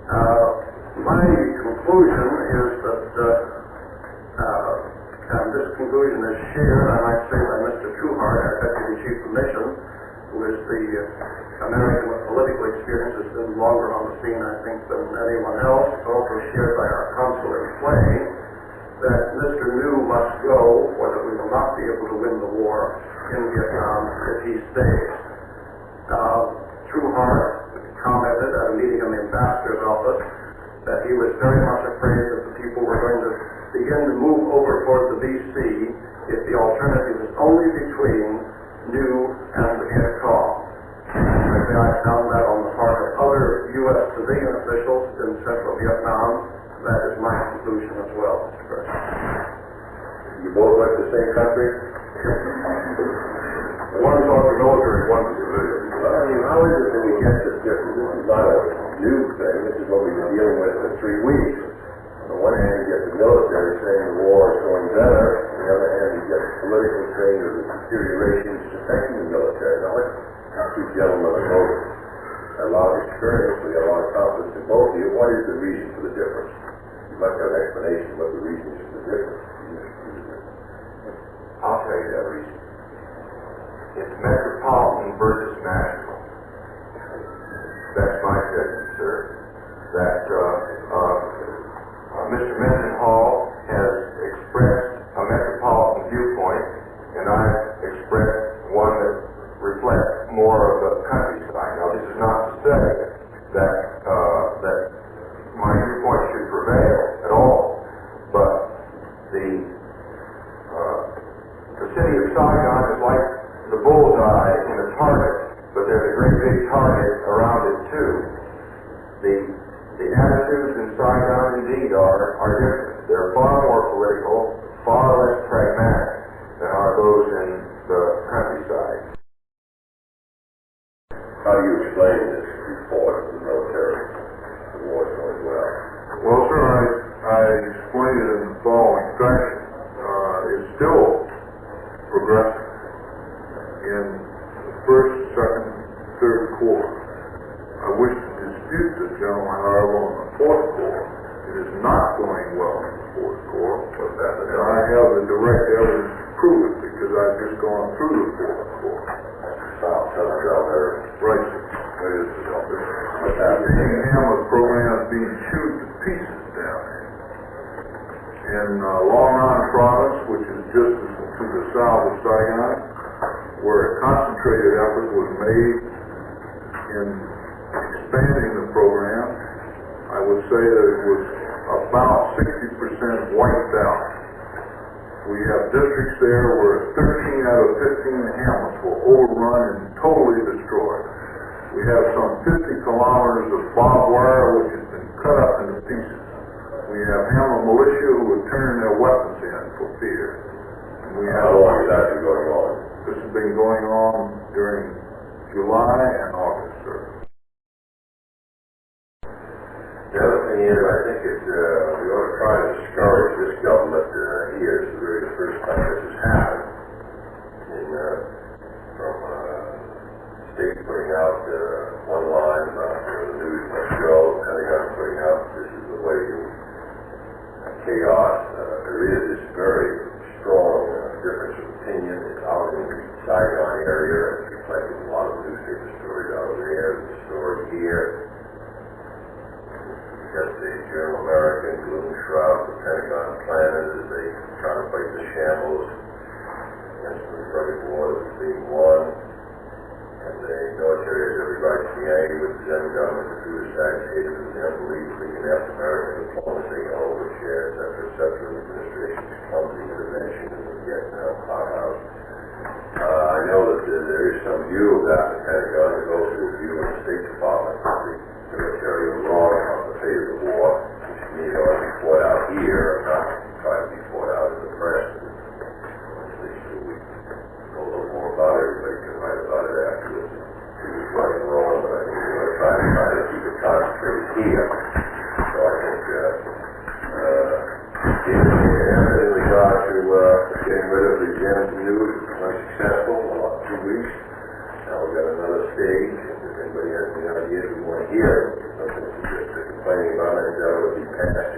My conclusion is that, and this conclusion is shared, I might say, by Mr. Trueheart, our Deputy Chief of Mission, who is the American with political experience, has been longer on the scene, I think, than anyone else. It's also shared by our consul in Clay, that Mr. New must go, or that we will not be able to win the war in Vietnam if he stays. Trueheart commented at a meeting in the ambassador's office that he was very much afraid that the people were going to begin to move over toward the VC if the alternative is only between New and the Vietcong. I found that on the part of other U.S. civilian officials in central Vietnam. That is my conclusion as well, Mr. President. You both went to the same country? One is on the military, one is civilian. Well, I mean, how is it that we get this difference? This is not a new thing. This is what we've been dealing with for 3 weeks. On the one hand, you get the military saying the war is going better. On the other hand, you get the political saying that the deterioration is affecting the military. Now, let's two gentlemen are both a lot of experience. We got a lot of confidence in both of you. What is the reason for the difference? You must have an explanation what the reason is for the difference. I'll tell you that reason. It's metropolitan versus national. That's my judgment, sir. That Mr. Mendenhall has expressed a metropolitan viewpoint, and I've expressed one that reflects more of the countryside. Now, this is not to say that my viewpoint should prevail at all, but the city of Saigon is like the bullseye in a target, but there's a great big target around it too. The attitudes in Saigon indeed are different. They're far more political, far less pragmatic than are those in the countryside. How do you explain this report of the military? The war is going well. Well, sir, I explained it in the following fashion. It's still progressing in the first, second, third corps. I wish to dispute this gentleman, however, on the fourth corps. It is not going well in the fourth corps, and I have the direct evidence to prove it because I've just gone through the fourth corps. Right. The Hamlet program is being chewed to pieces down here. In Long An province, which is just to the south of Saigon, where a concentrated effort was made in expanding the program, I would say that it was about 60% wiped out. We have districts there where 13 out of 15 hamlets were overrun and totally destroyed. We have some 50 kilometers of barbed wire which has been cut up into pieces. We have Hamlet militia who have turned their weapons in for fear. And we have, how long has that been going on? This has been going on during July and August, sir. The other thing is, I think we ought to try to discourage this government here. It's really the first time this has happened. From state putting out one line about the news must show, Pentagon putting out this is the way to chaos. There is this very strong difference of opinion. It's out in the Saigon area. It's reflected in a lot of newspaper stories out there, the story here. The Journal American, gloom shroud the Pentagon planners as they try to fight the shambles against the rugged war that's being won. And the military has every right to be angry with the Zen government, the coup-de-stats, hatred of the unbelief, leaking after American diplomacy, overshare, etc., etc. The administration's clumsy intervention in the Vietnam hothouse. I know that there is some view of that in the Pentagon. There's also a view in the State Department that the military is wrong on the fate of the war, which to me ought to be fought out here, not try to be fought out in the press. At least we know a little more about it. Everybody can write about it afterwards. It was right and wrong, but I think we're going to try to keep it concentrated here. So I think in regard to getting rid of the gems and news, it was unsuccessful in about 2 weeks. Now we've got another stage, and if anybody has any ideas we want to hear, something to suggest. complaining about, and that would be passed